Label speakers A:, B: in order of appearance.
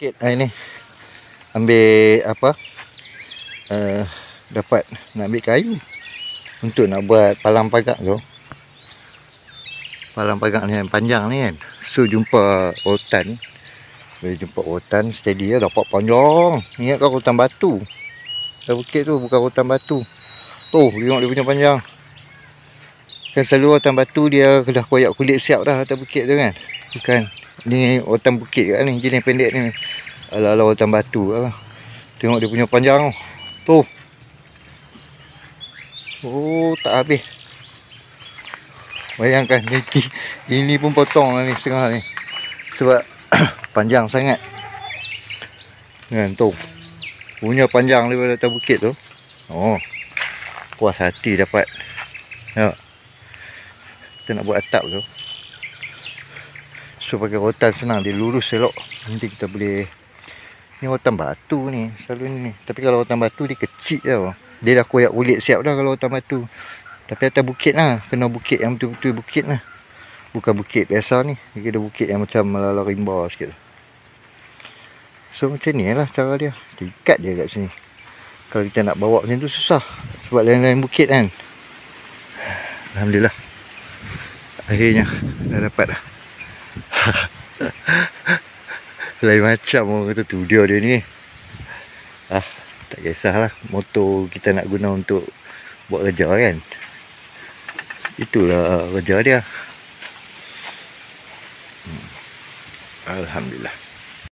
A: Sikit hari ni ambil apa, dapat nak ambil kayu untuk nak buat palang pagar tu. Palang pagar ni yang panjang ni kan. So jumpa rotan. Bila jumpa rotan steady lah, dapat panjang. Ingat kau rotan batu. Dah bukit tu bukan rotan batu. Tu tengok dia punya panjang. Kan selalu rotan batu dia dah koyak kulit siap dah atas bukit tu kan. Bukan. Ni rotan bukit kat ni, jenis pendek ni. Ala-ala rotan batu lah. Tengok dia punya panjang tu. Oh, tak habis. Bayangkan ini pun potong lah ni setengah ni. Sebab panjang sangat. Kan tu. Punya panjang daripada atas bukit tu. Oh. Puas hati dapat. Ya. Kita nak buat atap tu. So pakai rotan senang, dia lurus elok. Nanti kita boleh. Ni rotan batu ni, selalu ni. Tapi kalau rotan batu dia kecil tau. Dia dah koyak kulit siap dah kalau rotan batu. Tapi atas bukit lah, kena bukit yang betul-betul bukit lah. Bukan bukit biasa ni. Dia kena bukit yang macam ala-ala rimba sikit. So macam ni lah cara dia. Kita ikat dia kat sini. Kalau kita nak bawa macam tu susah. Sebab lain-lain bukit kan. Alhamdulillah. Akhirnya dah dapat dah. Lain macam orang kata tu dia ni. Tak kisahlah. Motor kita nak guna untuk buat kerja kan. Itulah kerja dia. Alhamdulillah.